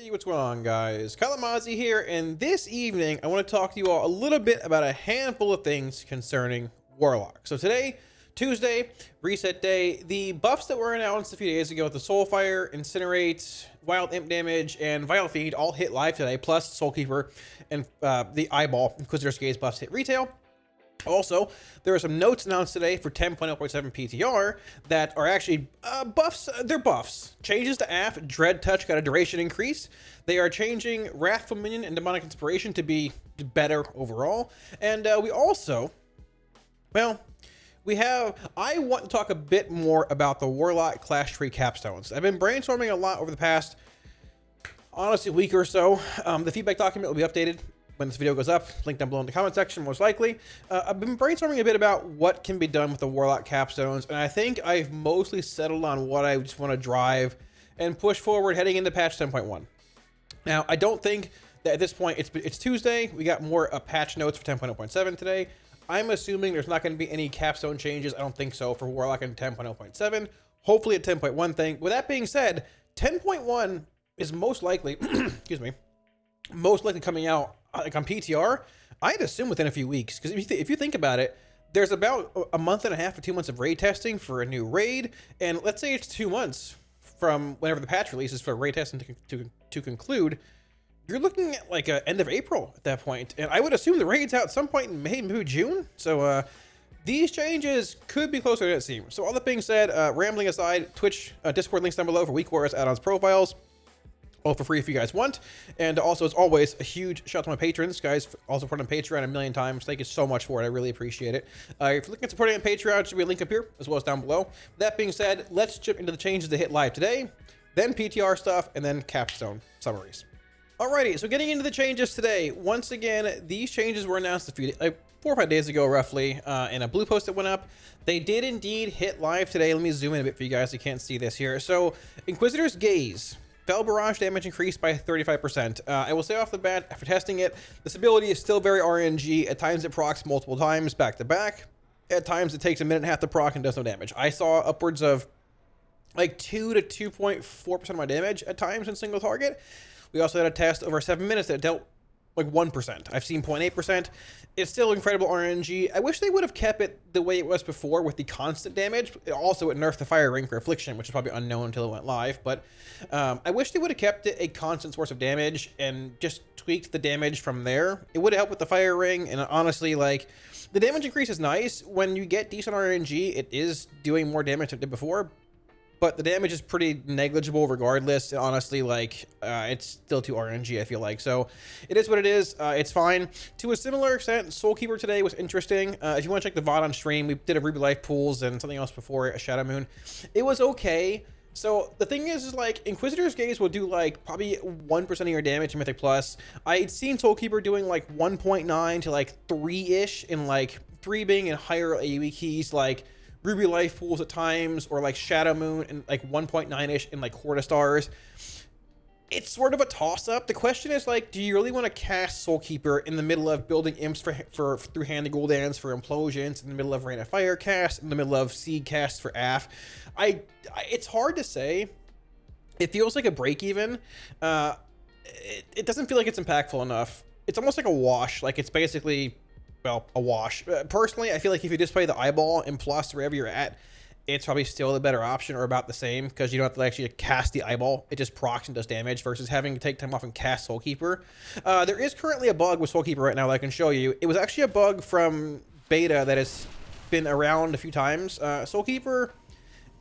Hey, what's going on, guys? Kalamazi here, and this evening I want to talk to you all a little bit about a handful of things concerning Warlock. So today, Tuesday, reset day, the buffs that were announced a few days ago with the Soulfire, Incinerate, Wild Imp Damage, and Vital Feed all hit live today, plus Soulkeeper and the Eyeball, Inquisitor's Gaze buffs hit retail. Also, there are some notes announced today for 10.0.7 PTR that are actually buffs. They're buffs. Changes to AF, Dread Touch got a duration increase. They are changing Wrathful Minion and Demonic Inspiration to be better overall. And we also, well, I want to talk a bit more about the Warlock Clash Tree Capstones. I've been brainstorming a lot over the past, honestly, week or so. The feedback document will be updated when this video goes up, link down below in the comment section, most likely. I've been brainstorming a bit about what can be done with the Warlock Capstones, and I think I've mostly settled on what I just want to drive and push forward heading into patch 10.1. Now, I don't think that at this point, it's Tuesday, we got more patch notes for 10.0.7 today. I'm assuming there's not going to be any capstone changes. I don't think so for Warlock in 10.0.7. Hopefully a 10.1 thing. With that being said, 10.1 is most likely, excuse me, most likely coming out like on PTR, I'd assume within a few weeks. Because if you think about it, there's about a month and a half to 2 months of raid testing for a new raid. And let's say it's 2 months from whenever the patch releases for raid testing to conclude. You're looking at like end of April at that point. And I would assume the raid's out at some point in May, maybe June. So these changes could be closer than it seems. So all that being said, rambling aside, Twitch, Discord links down below for Week Warriors add-ons profiles. All for free if you guys want. And also, as always, a huge shout out to my patrons. Guys, also support on Patreon a million times. Thank you so much for it. I really appreciate it. If you're looking at supporting on Patreon, there should be a link up here, as well as down below. That being said, let's jump into the changes that hit live today, then PTR stuff, and then capstone summaries. Alrighty, so getting into the changes today. Once again, these changes were announced a few, like 4 or 5 days ago, roughly, in a blue post that went up. They did indeed hit live today. Let me zoom in a bit for you guys. You can't see this here. So, Inquisitor's Gaze. Spell barrage damage increased by 35%. I will say off the bat, after testing it, this ability is still very RNG. At times it procs multiple times back to back. At times it takes a minute and a half to proc and does no damage. I saw upwards of like 2 to 2.4% of my damage at times in single target. We also had a test over 7 minutes that dealt like 1%. I've seen 0.8%. It's still incredible RNG. I wish they would have kept it the way it was before with the constant damage. Also, it nerfed the fire ring for affliction, which is probably unknown until it went live. But I wish they would have kept it a constant source of damage and just tweaked the damage from there. It would have helped with the fire ring. And honestly, like, the damage increase is nice. When you get decent RNG, it is doing more damage than it did before. But the damage is pretty negligible regardless. Honestly, like, it's still too RNG, I feel like. So it is what it is. It's fine. To a similar extent, Soulkeeper today was interesting. If you want to check the VOD on stream, we did a Ruby Life pools and something else before, a Shadow Moon. It was okay. So the thing is like, Inquisitor's Gaze will do like probably 1% of your damage in Mythic Plus. I'd seen Soulkeeper doing like 1.9 to like 3-ish, in like 3 being in higher AoE keys, like Ruby Life pools at times, or like Shadow Moon and like 1.9-ish in like Horde Stars. It's sort of a toss-up. The question is like, do you really want to cast Soulkeeper in the middle of building imps for through Hand of Gul'dans for implosions, in the middle of Rain of Fire cast, in the middle of Seed cast for AF? It's hard to say. It feels like a break even. It doesn't feel like it's impactful enough. It's almost like a wash. Like, it's basically, well, a wash. Personally, I feel like if you just play the Eyeball and plus wherever you're at, it's probably still the better option, or about the same, because you don't have to actually cast the Eyeball. It just procs and does damage versus having to take time off and cast Soulkeeper. There is currently a bug with Soulkeeper right now that I can show you. It was actually a bug from beta that has been around a few times. Soulkeeper,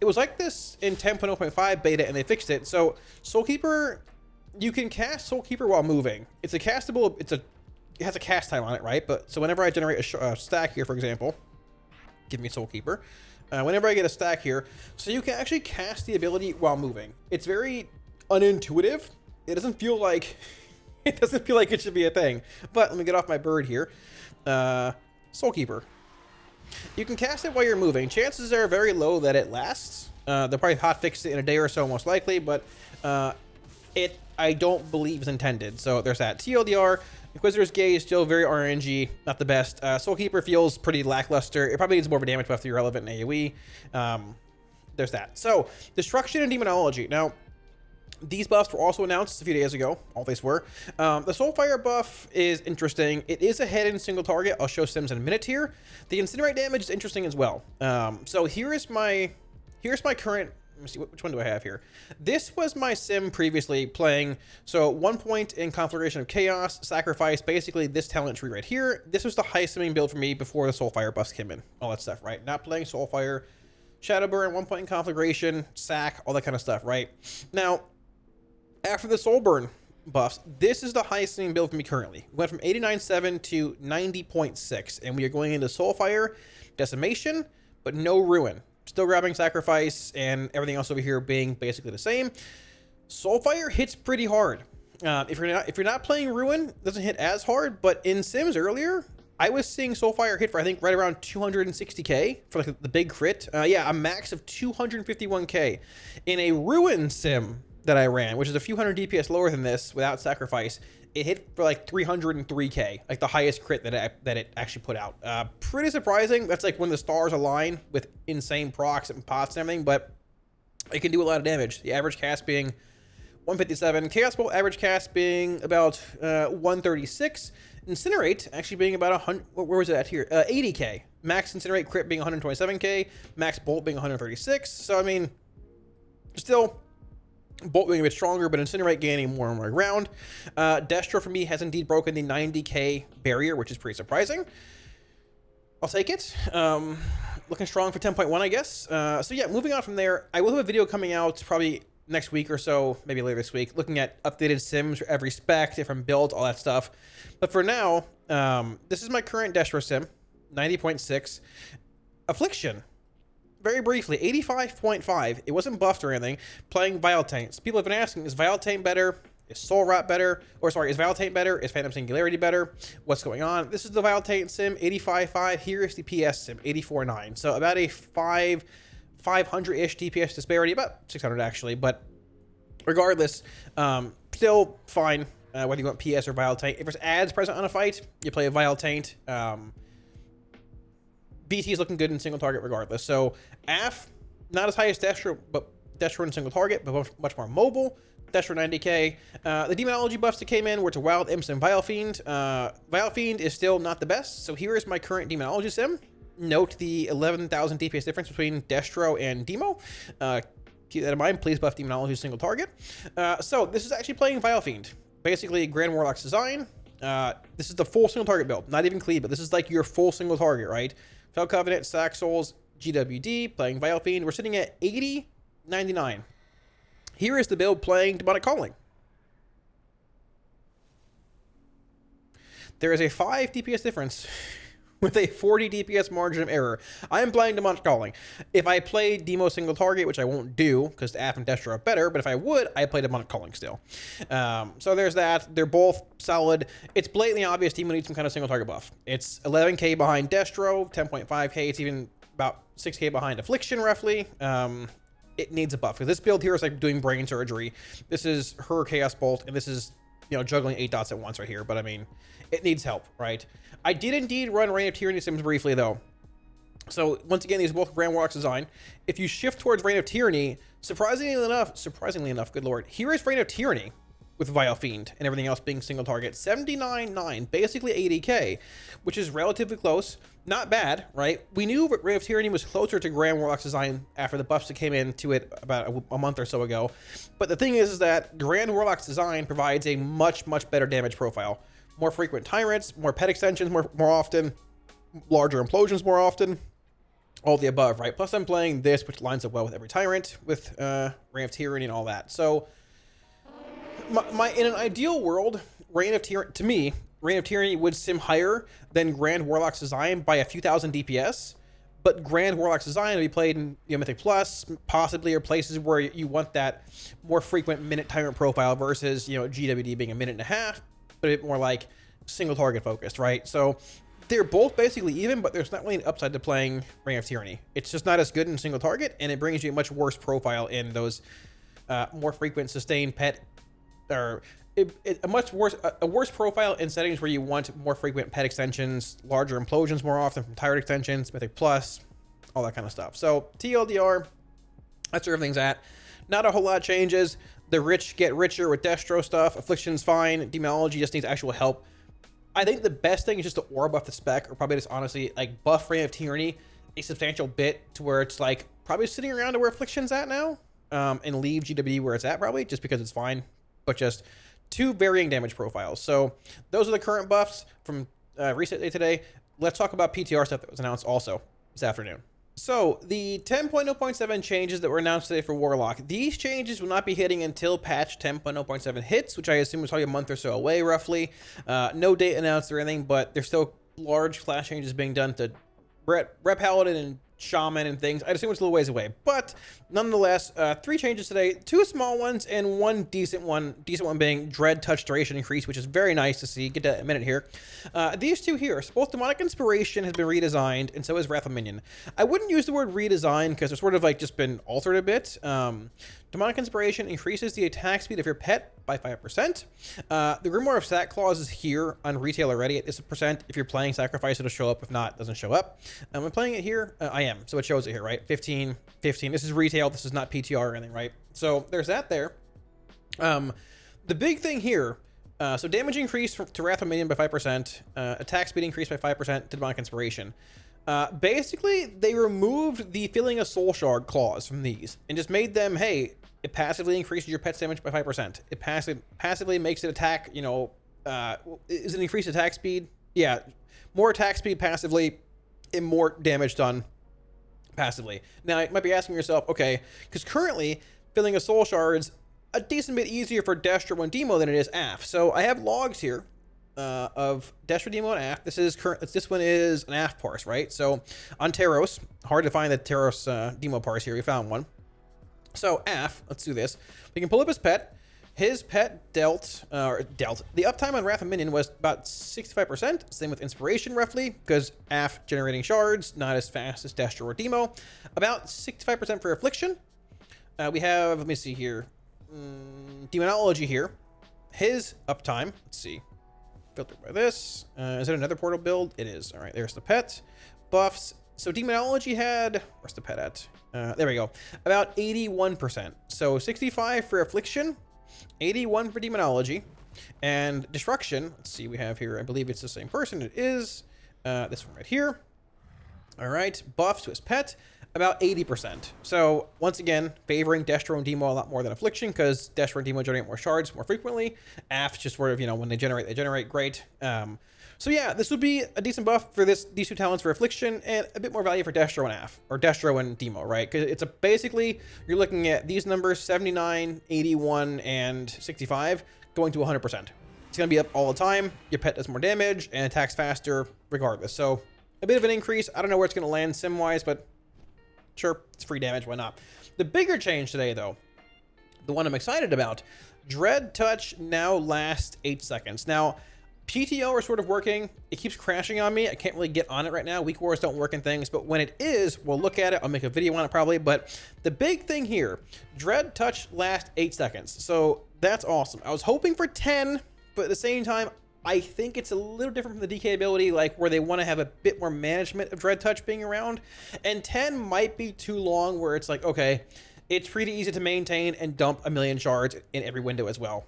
it was like this in 10.0.5 beta and they fixed it. So Soulkeeper, you can cast Soulkeeper while moving. It's a castable, it has a cast time on it, right? But so whenever I generate a stack here, for example, give me Soulkeeper. Whenever I get a stack here, so you can actually cast the ability while moving. It's very unintuitive. It doesn't feel like it should be a thing. But let me get off my bird here. Soulkeeper. You can cast it while you're moving. Chances are very low that it lasts. They'll probably hotfix it in a day or so, most likely, but I don't believe is intended. So there's that. TLDR. Inquisitor's Gaze still very RNG, not the best. Soulkeeper feels pretty lackluster. It probably needs more of a damage buff to be relevant in AoE. There's that. So, Destruction and Demonology. Now, These buffs were also announced a few days ago. All these were. The Soulfire buff is interesting. It is a head-in single target. I'll show sims in a minute here. The incinerate damage is interesting as well. So here's my current. Let me see, which one do I have here? This was my sim previously playing. So 1 point in Conflagration of Chaos, Sacrifice, basically this talent tree right here. This was the highest simming build for me before the Soulfire buffs came in. All that stuff, right? Not playing Soulfire, Shadowburn, 1 point in Conflagration, Sack, all that kind of stuff, right? Now, after the Soulburn buffs, this is the highest simming build for me currently. We went from 89.7 to 90.6, and we are going into Soulfire, Decimation, but no Ruin. Still grabbing Sacrifice and everything else over here being basically the same. Soulfire hits pretty hard. If you're not playing Ruin, it doesn't hit as hard. But in sims earlier, I was seeing Soulfire hit for I think right around 260k for like the big crit. Yeah, a max of 251k in a Ruin sim that I ran, which is a few hundred DPS lower than this without Sacrifice. It hit for like 303k, like the highest crit that it actually put out. Pretty surprising. That's like when the stars align with insane procs and pots and everything, but it can do a lot of damage. The average cast being 157, Chaos Bolt average cast being about 136, Incinerate actually being about 100. Where was it at here? 80k. Max Incinerate crit being 127k, Max Bolt being 136. So I mean, still. Bolt being a bit stronger, but Incinerate gaining more and more ground. Destro for me has indeed broken the 90k barrier, which is pretty surprising. I'll take it. Looking strong for 10.1, I guess. So yeah, moving on from there, I will have a video coming out probably next week or so, maybe later this week, looking at updated sims for every spec, different builds, all that stuff. But for now, this is my current Destro sim, 90.6. Affliction. Very briefly, 85.5. It wasn't buffed or anything. Playing Vial-Taint. People have been asking, is Vial-Taint better? Is Soul Rot better? Or sorry, is Vial-Taint better? Is Phantom Singularity better? What's going on? This is the Vial-Taint sim, 85.5. Here is the PS sim, 84.9. So about a 500-ish DPS disparity, about 600 actually. But regardless, still fine, whether you want PS or Vial-Taint. If there's ads present on a fight, you play a Vial-Taint. BT is looking good in single target regardless. So AF, not as high as Destro, but Destro in single target, but much more mobile. Destro 90k. The Demonology buffs that came in were to Wild Imps and Vile Fiend. Vile Fiend is still not the best, so here is my current Demonology sim. Note the 11,000 DPS difference between Destro and Demo. Keep that in mind. Please buff Demonology single target. So this is actually playing Vile Fiend. Basically, Grand Warlock's design. This is the full single target build, not even cleave, but this is like your full single target, right? Fell Covenant, Sack Souls, GWD, playing Vile Fiend. We're sitting at 80.99. Here is the build playing Demonic Calling. There is a 5 DPS difference with a 40 DPS margin of error. I am playing Demonic Calling. If I play Demo single target, which I won't do because AF and Destro are better, but if I would, I play Demonic Calling still. So there's that. They're both solid. It's blatantly obvious Demo needs some kind of single target buff. It's 11k behind Destro, 10.5k. It's even about 6k behind Affliction, roughly. It needs a buff because this build here is like doing brain surgery. This is her Chaos Bolt, and this is, you know, juggling 8 dots at once right here. But I mean, it needs help, right? I did indeed run Reign of Tyranny sims briefly though. So once again, these are both Grand Warlock's design. If you shift towards Reign of Tyranny, surprisingly enough, good lord, here is Reign of Tyranny with Vile Fiend and everything else being single target. 79.9, basically 80k, which is relatively close. Not bad, right? We knew Reign of Tyranny was closer to Grand Warlock's design after the buffs that came into it about a month or so ago. But the thing is that Grand Warlock's design provides a much better damage profile. More frequent tyrants, more pet extensions more often, larger implosions more often, all the above, right? Plus I'm playing this, which lines up well with every tyrant, with Reign of Tyranny and all that. So in an ideal world, Reign of Tyranny, to me, Reign of Tyranny would sim higher than Grand Warlock's design by a few thousand DPS, but Grand Warlock's design will be played in, you know, Mythic Plus, possibly, or places where you want that more frequent minute tyrant profile versus, you know, GWD being a minute and a half, but a bit more like single target focused, right? So they're both basically even, but there's not really an upside to playing Reign of Tyranny. It's just not as good in single target, and it brings you a much worse profile in those more frequent sustained pet, or a worse profile in settings where you want more frequent pet extensions, larger implosions more often from tyrant extensions, Mythic Plus, all that kind of stuff. So TLDR, that's where everything's at. Not a whole lot changes. The rich get richer with Destro stuff. Affliction's fine. Demonology just needs actual help. I think the best thing is just to aura buff the spec, or probably just honestly like buff Reign of Tyranny a substantial bit to where it's like probably sitting around to where Affliction's at now, and leave GWD where it's at probably just because it's fine, but just two varying damage profiles. So those are the current buffs from reset day today. Let's talk about PTR stuff that was announced also this afternoon. So the 10.0.7 changes that were announced today for Warlock, these changes will not be hitting until patch 10.0.7 hits, which I assume is probably a month or so away roughly. No date announced or anything, but there's still large class changes being done to Rep Paladin and Shaman and things. I assume it's a little ways away, but nonetheless, 3 changes today, 2 small ones and 1 decent one. Decent one being Dread Touch duration increase, which is very nice to see. Get to a minute here. These 2 here, so both Demonic Inspiration has been redesigned, and so is Wrath of Minion. I wouldn't use the word redesign because they're sort of like just been altered a bit. Demonic Inspiration increases the attack speed of your pet by 5%. The Grimoire of Sack Clause is here on retail already. It's a percent. If you're playing Sacrifice, it'll show up. If not, it doesn't show up. I'm playing it here. I am. So it shows it here, right? 15, 15. This is retail. This is not PTR or anything, right? So there's that there. The big thing here, so damage increase to Wrath of Minion by 5%. Attack speed increase by 5% to Demonic Inspiration. Basically, they removed the Filling a Soul Shard clause from these and just made them, hey, it passively increases your pet's damage by 5%. It passively makes it attack, you know, is it increased attack speed? Yeah, more attack speed passively and more damage done passively. Now, you might be asking yourself, okay, because currently, Filling a Soul Shard's a decent bit easier for Destro and Demo than it is AF. So I have logs here of Destro, Demo, and AF. This one is an AF parse, right? So on Taros, hard to find the Taros Demo parse here. We found one. So AF, let's do this. We can pull up his pet. His pet dealt. The uptime on Wrath of Minion was about 65%. Same with Inspiration, roughly, because AF generating shards, not as fast as Destro or Demo. About 65% for Affliction. We have, let me see here, Demonology here. His uptime, let's see, filtered by this. Is it another portal build? It is. All right, there's the pet. Buffs. So Demonology had, where's the pet at? There we go. About 81%. So 65 for Affliction, 81 for Demonology, and Destruction. Let's see, we have here, I believe it's the same person. It is this one right here. All right, buffs to his pet, about 80%. So once again, favoring Destro and Demo a lot more than Affliction because Destro and Demo generate more shards more frequently. AF's just sort of, you know, when they generate great. So yeah, this would be a decent buff for these 2 talents for Affliction and a bit more value for Destro and AF, or Destro and Demo, right? Because it's basically, you're looking at these numbers, 79, 81, and 65, going to 100%. It's going to be up all the time. Your pet does more damage and attacks faster regardless. So a bit of an increase. I don't know where it's going to land sim-wise, but sure, it's free damage, why not? The bigger change today, though, the one I'm excited about, Dread Touch now lasts 8 seconds. Now, PTO are sort of working. It keeps crashing on me. I can't really get on it right now. Weak wars don't work in things, but when it is, we'll look at it. I'll make a video on it probably, but the big thing here, Dread Touch lasts 8 seconds. So that's awesome. I was hoping for 10, but at the same time, I think it's a little different from the DK ability, like where they want to have a bit more management of Dread Touch being around. And 10 might be too long where it's like, okay, it's pretty easy to maintain and dump a million shards in every window as well.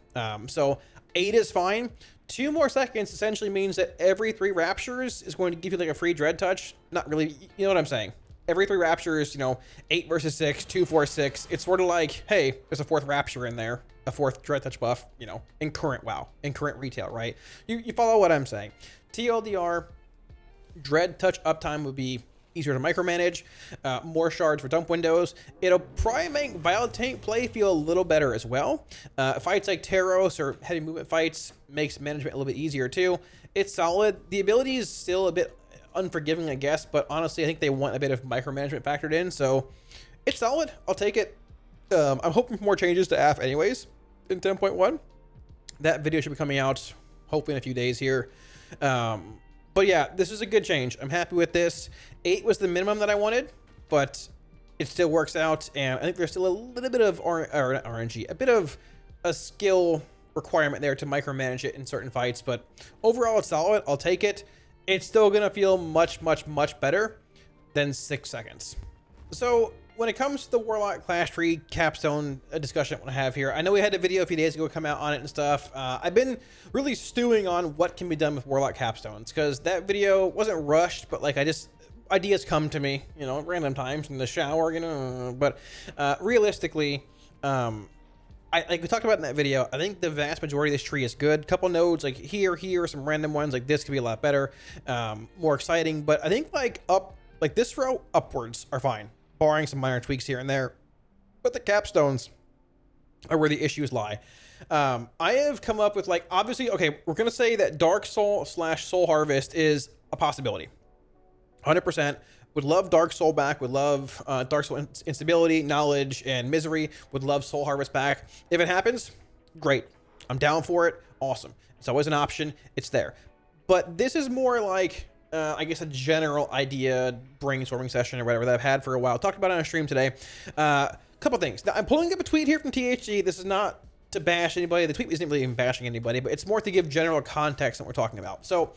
So 8 is fine. 2 more seconds essentially means that every 3 raptures is going to give you like a free Dread Touch. Not really, you know what I'm saying. Every 3 raptures, you know, 8 versus 6, 2, 4, 6. It's sort of like, hey, there's a 4th rapture in there, a 4th Dread Touch buff, you know, in current WoW, in current retail, right? You follow what I'm saying. TLDR, Dread Touch uptime would be easier to micromanage, more shards for dump windows. It'll probably make Violent Tank play feel a little better as well. Fights like Taros or heavy movement fights makes management a little bit easier too. It's solid. The ability is still a bit unforgiving, I guess, but honestly, I think they want a bit of micromanagement factored in, so it's solid. I'll take it. I'm hoping for more changes to AF anyways in 10.1. That video should be coming out hopefully in a few days here. But yeah, this is a good change. I'm happy with this. 8 was the minimum that I wanted, but it still works out. And I think there's still a little bit of not RNG, a bit of a skill requirement there to micromanage it in certain fights. But overall, it's solid. I'll take it. It's still going to feel much, much, much better than 6 seconds. So when it comes to the Warlock class tree capstone discussion I want to have here, I know we had a video a few days ago come out on it and stuff. I've been really stewing on what can be done with Warlock capstones, because that video wasn't rushed, but like ideas come to me, you know, at random times in the shower, you know. But realistically, like we talked about in that video, I think the vast majority of this tree is good. Couple nodes like here, some random ones like this could be a lot better, more exciting. But I think like this row upwards are fine, barring some minor tweaks here and there. But the capstones are where the issues lie. I have come up with, like, obviously, okay, we're gonna say that Dark Soul / Soul Harvest is a possibility. 100%. Would love Dark Soul back. Would love Dark Soul Instability, Knowledge, and Misery. Would love Soul Harvest back. If it happens, great. I'm down for it. Awesome. It's always an option. It's there. But this is more like, I guess, a general idea brainstorming session or whatever that I've had for a while. Talked about it on a stream today. Couple things. Now, I'm pulling up a tweet here from THG. This is not to bash anybody. The tweet isn't really even bashing anybody, but it's more to give general context on what we're talking about. So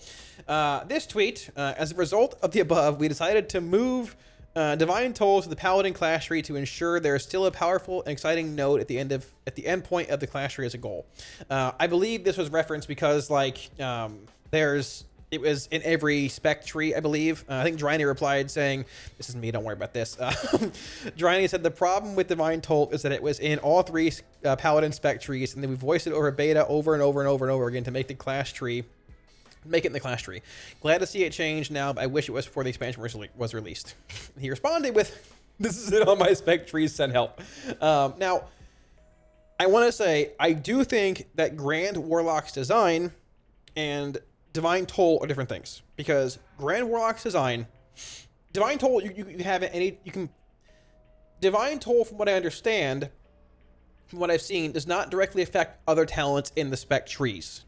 this tweet, as a result of the above, we decided to move Divine Toll to the Paladin class tree to ensure there is still a powerful and exciting node at the end point of the class tree as a goal. I believe this was referenced because, like, it was in every spec tree, I believe. I think Dryny replied saying, this is me, don't worry about this. Dryny said the problem with Divine Toll is that it was in all three Paladin spec trees, and then we voiced it over beta over and over again to make the class tree, make it in the class tree. Glad to see it change now, but I wish it was before the expansion was released. He responded with, this is it on my spec trees, send help. Now, I want to say, I do think that Grand Warlock's design and Divine Toll are different things, because Grand Warlock's design, Divine Toll, you have any, you can, Divine Toll, from what I understand, from what I've seen, does not directly affect other talents in the spec trees,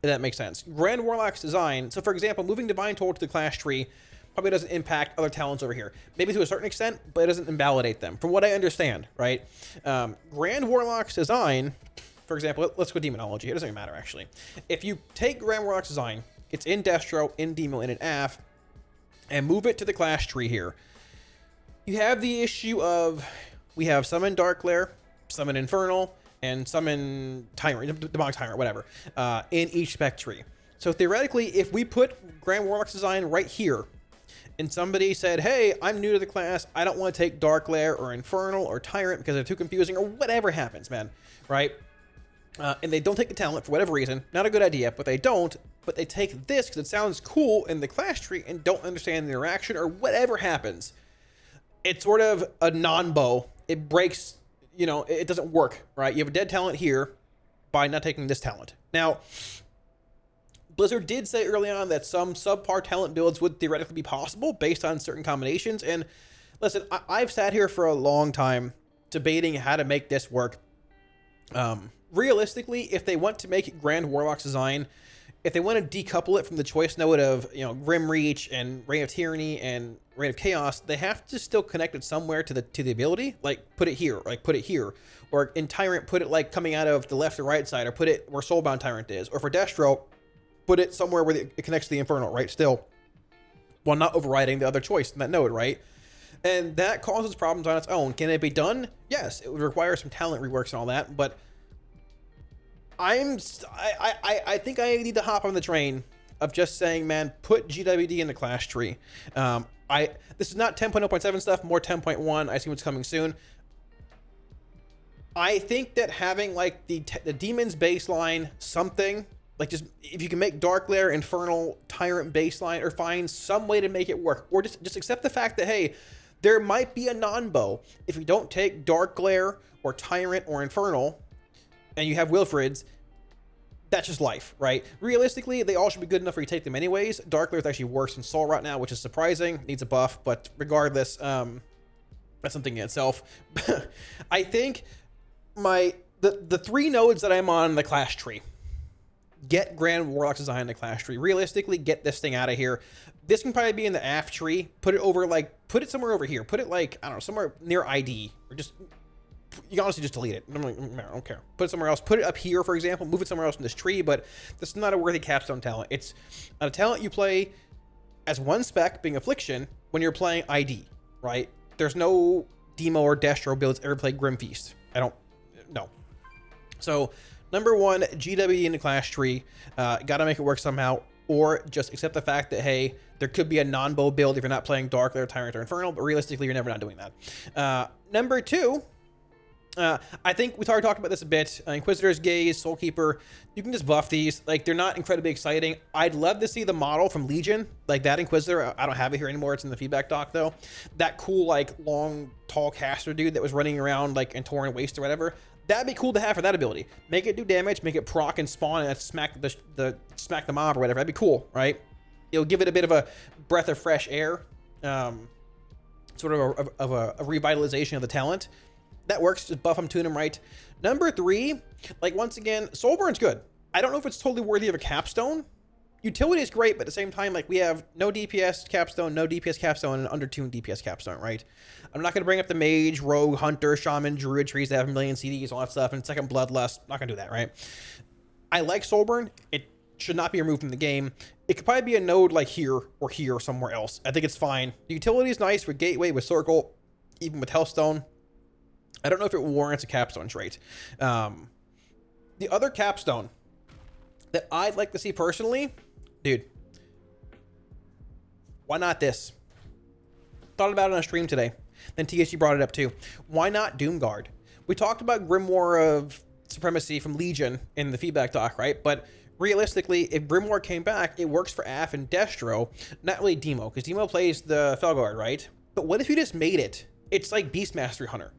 if that makes sense. Grand Warlock's design, so for example, moving Divine Toll to the class tree probably doesn't impact other talents over here, maybe to a certain extent, but it doesn't invalidate them, from what I understand, right? Grand Warlock's design, for example, let's go Demonology. It doesn't even matter, actually. If you take Grand Warlock's design, it's in Destro, in Demo, and in AF, and move it to the class tree here, you have the issue of, we have Summon Darkglare, Summon Infernal, and Summon Tyrant, Demonic Tyrant, whatever, in each spec tree. So theoretically, if we put Grand Warlock's design right here, and somebody said, hey, I'm new to the class, I don't want to take Darkglare or Infernal or Tyrant because they're too confusing, or whatever happens, man, right? And they don't take the talent for whatever reason. Not a good idea, but they don't. But they take this because it sounds cool in the class tree and don't understand the interaction, or whatever happens. It's sort of a non-bow. It breaks, you know, it doesn't work, right? You have a dead talent here by not taking this talent. Now, Blizzard did say early on that some subpar talent builds would theoretically be possible based on certain combinations. And listen, I've sat here for a long time debating how to make this work. Realistically, if they want to make Grand Warlock's design, if they want to decouple it from the choice node of, you know, Grim Reach and Reign of Tyranny and Reign of Chaos, they have to still connect it somewhere to the ability. Like put it here, or in Tyrant put it like coming out of the left or right side, or put it where Soulbound Tyrant is, or for Destro, put it somewhere where it connects to the Infernal, right? Still, while not overriding the other choice in that node, right? And that causes problems on its own. Can it be done? Yes, it would require some talent reworks and all that, but I think I need to hop on the train of just saying, man, put GWD in the class tree. This is not 10.0.7 stuff, more 10.1. I see what's coming soon. I think that having like the Demon's baseline, something like, just if you can make Darkglare, Infernal, Tyrant baseline, or find some way to make it work, or just accept the fact that, hey, there might be a non-bow if you don't take Darkglare or Tyrant or Infernal, and you have Wilfrids. That's just life, right? Realistically, they all should be good enough for you to take them anyways. Darkglare is actually worse than Soul right now, which is surprising. Needs a buff, but regardless, that's something in itself. I think the three nodes that I'm on in the class tree, get Grand Warlock's design in the class tree. Realistically, get this thing out of here. This can probably be in the AF tree. Put it somewhere over here. Put it like, I don't know, somewhere near ID, or just, you can honestly just delete it. I'm like, I don't care. Put it somewhere else. Put it up here, for example. Move it somewhere else in this tree, but this is not a worthy capstone talent. It's a talent you play as one spec, being Affliction, when you're playing ID, right? There's no Demo or Destro builds ever played Grim Feast. I don't know. So number one, GWD in the class tree. Got to make it work somehow, or just accept the fact that, hey, there could be a non-bow build if you're not playing Dark Lair, Tyrant, or Infernal, but realistically, you're never not doing that. Number two, I think we already talked about this a bit. Inquisitor's Gaze, Soulkeeper, you can just buff these. Like, they're not incredibly exciting. I'd love to see the model from Legion, like that Inquisitor. I don't have it here anymore. It's in the feedback doc, though. That cool, like, long, tall caster dude that was running around, like, in Torrent Waste or whatever. That'd be cool to have for that ability. Make it do damage, make it proc and spawn, and smack the mob or whatever. That'd be cool, right? It'll give it a bit of a breath of fresh air, sort of a revitalization of the talent. That works. Just buff them, tune them right. Number three, like, once again, Soulburn's good. I don't know if it's totally worthy of a Capstone. Utility is great, but at the same time, like, we have no DPS Capstone, no DPS Capstone, and under 2 DPS Capstone, right? I'm not going to bring up the Mage, Rogue, Hunter, Shaman, Druid trees that have a million CDs, all that stuff, and second Bloodlust. Not going to do that, right? I like Soulburn. It should not be removed from the game. It could probably be a node like here or somewhere else. I think it's fine. The utility is nice with Gateway, with Circle, even with Hellstone. I don't know if it warrants a Capstone trait. The other Capstone that I'd like to see personally, dude, why not this? Thought about it on a stream today. Then TSG brought it up too. Why not Doomguard? We talked about Grimoire of Supremacy from Legion in the feedback doc, right? But realistically, if Grimoire came back, it works for Af and Destro, not really Demo, because Demo plays the Felguard, right? But what if you just made it? It's like Beast Mastery Hunter.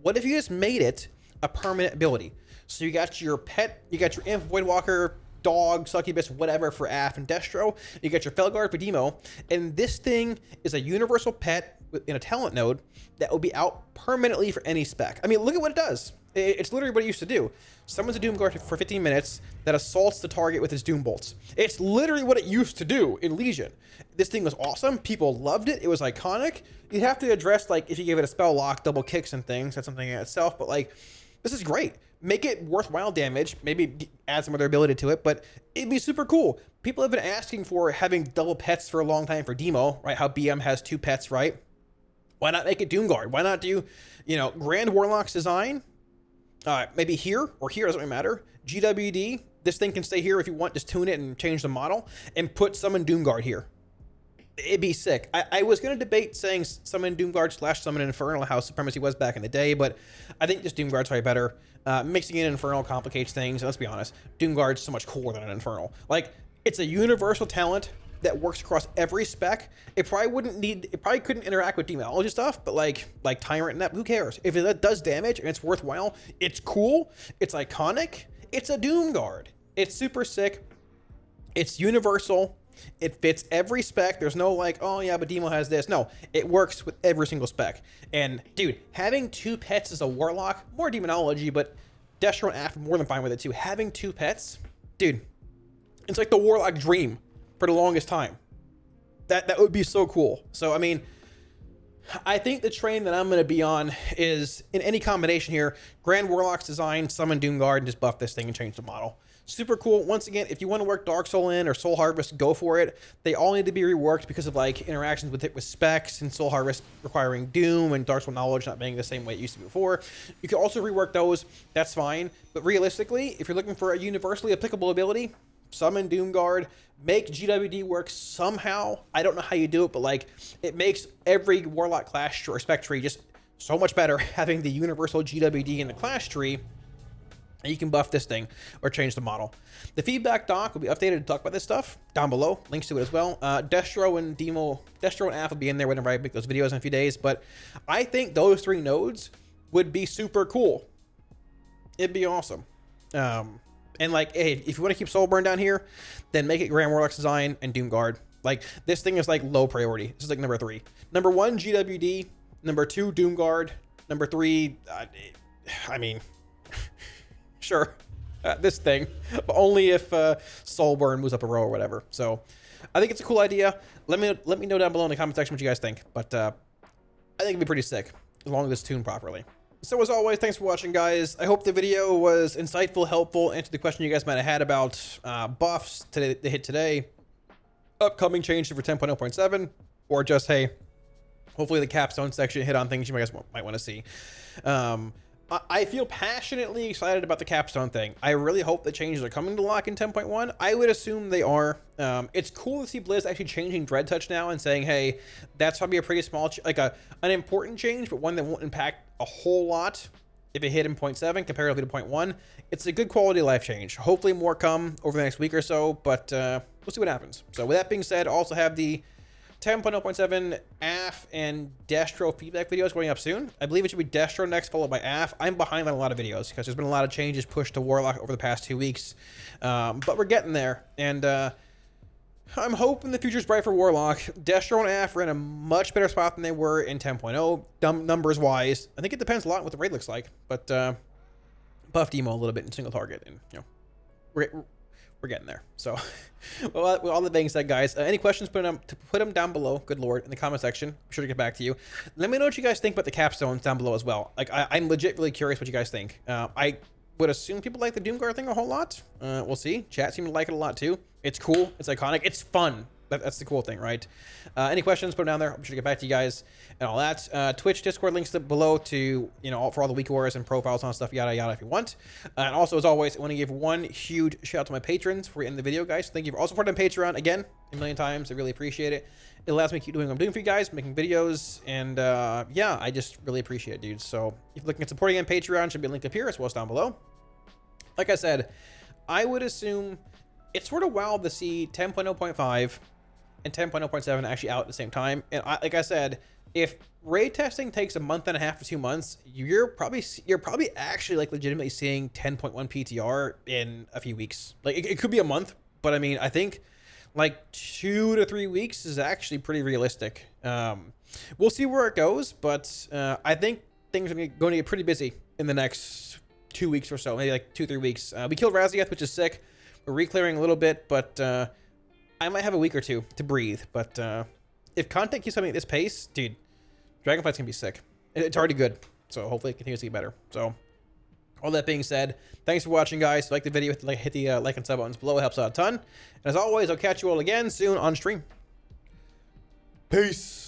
What if you just made it a permanent ability? So you got your pet, you got your Imp, Voidwalker, Dog, Succubus, whatever for Af and Destro. You got your Felguard for Demo. And this thing is a universal pet in a talent node that will be out permanently for any spec. I mean, look at what it does. It's literally what it used to do. Summons a Doomguard for 15 minutes that assaults the target with his Doom Bolts. It's literally what it used to do in Legion. This thing was awesome. People loved it. It was iconic. You'd have to address, like, if you gave it a spell lock, double kicks and things. That's something in itself. But, like, this is great. Make it worthwhile damage. Maybe add some other ability to it. But it'd be super cool. People have been asking for having double pets for a long time for Demo, right? How BM has 2 pets, right? Why not make it Doomguard? Why not do, Grand Warlock's design? Maybe here or here, doesn't really matter. GWD, this thing can stay here if you want, just tune it and change the model and put Summon Doomguard here. It'd be sick. I was going to debate saying Summon Doomguard / Summon Infernal, how Supremacy was back in the day, but I think just Doomguard's probably better. Mixing in Infernal complicates things. Let's be honest, Doomguard's so much cooler than an Infernal. Like, it's a universal talent that works across every spec. It probably couldn't interact with demonology stuff, but like Tyrant and that, who cares? If it does damage and it's worthwhile, it's cool, it's iconic, it's a Doomguard. It's super sick. It's universal. It fits every spec. There's no like, oh yeah, but Demo has this. No, it works with every single spec. And dude, having 2 pets as a Warlock, more demonology, but Destro and Af more than fine with it too. Having 2 pets, dude, it's like the Warlock dream for the longest time. That would be so cool. So, I mean, I think the train that I'm going to be on is, in any combination here, Grand Warlock's design, Summon Doomguard, and just buff this thing and change the model. Super cool. Once again, if you want to work Dark Soul in or Soul Harvest, go for it. They all need to be reworked because of like interactions with specs and Soul Harvest requiring Doom and Dark Soul Knowledge not being the same way it used to be before. You can also rework those. That's fine. But realistically, if you're looking for a universally applicable ability, Summon Doomguard, make GWD work somehow. I don't know how you do it, but like, it makes every Warlock class or spec tree just so much better having the universal GWD in the class tree. And you can buff this thing or change the model. The feedback doc will be updated to talk about this stuff down below. Links to it as well. Destro and Af will be in there whenever I make those videos in a few days. But I think those 3 nodes would be super cool. It'd be awesome. And like, hey, if you want to keep Soulburn down here, then make it Grand Warlock's design and Doomguard. Like, this thing is like low priority. This is like number 3. Number 1, GWD. Number 2, Doomguard. Number 3, I mean, sure, this thing, but only if Soulburn moves up a row or whatever. So I think it's a cool idea. Let me know down below in the comment section what you guys think. But I think it'd be pretty sick as long as it's tuned properly. So as always, thanks for watching, guys. I hope the video was insightful, helpful, answered the question you guys might have had about buffs to hit today, upcoming changes for 10.0.7, or just, hey, Hopefully the capstone section hit on things you guys might want to see. I feel passionately excited about the capstone thing. I really hope the changes are coming to lock in 10.1. I would assume they are. It's cool to see Blizz actually changing Dread Touch now and saying, hey, that's probably a pretty small, an important change, but one that won't impact a whole lot if it hit in 0.7 comparatively to 0.1. It's a good quality of life change. Hopefully more come over the next week or so, but we'll see what happens. So with that being said, also have the 10.0.7 AF and Destro feedback videos going up soon. I believe it should be Destro next, followed by AF. I'm behind on a lot of videos because there's been a lot of changes pushed to Warlock over the past 2 weeks. But we're getting there. And I'm hoping the future's bright for Warlock. Destro and AF are in a much better spot than they were in 10.0, numbers-wise. I think it depends a lot on what the raid looks like. But buff demo a little bit in single target. And, you know, we're getting there. So well, with all the being said, guys, any questions, put them down below, good lord, in the comment section. I'm sure to get back to you. Let me know what you guys think about the capstones down below as well. Like, I'm legit really curious what you guys think. I would assume people like the Doomguard thing a whole lot. We'll see. Chat seemed to like it a lot too. It's cool, it's iconic, it's fun. That's the cool thing, right? Any questions, put them down there. I'm sure to get back to you guys and all that. Twitch, Discord links below to, you know, for all the week wars and profiles and stuff, yada, yada, if you want. And also, as always, I want to give one huge shout out to my patrons before we end the video, guys. Thank you for all support on Patreon. Again, a million times. I really appreciate it. It allows me to keep doing what I'm doing for you guys, making videos. And yeah, I just really appreciate it, dudes. So if you're looking at supporting on Patreon, should be linked up here as well as down below. Like I said, I would assume it's sort of wild to see 10.0.5 and 10.0.7 actually out at the same time. And like I said, if raid testing takes a month and a half to 2 months, you're probably actually like legitimately seeing 10.1 PTR in a few weeks. Like it could be a month, but I mean, I think like 2 to 3 weeks is actually pretty realistic. We'll see where it goes, but I think things are going to get pretty busy in the next 2 weeks or so, maybe like 2-3 weeks. We killed Raziath, which is sick. We're re-clearing a little bit, but I might have a week or two to breathe. But if content keeps coming at this pace, dude, Dragonflight's gonna be sick. It's already good, so hopefully it continues to get better. So all that being said, thanks for watching, guys. If you like the video, hit the like and sub buttons below. It helps out a ton. And as always, I'll catch you all again soon on stream. Peace.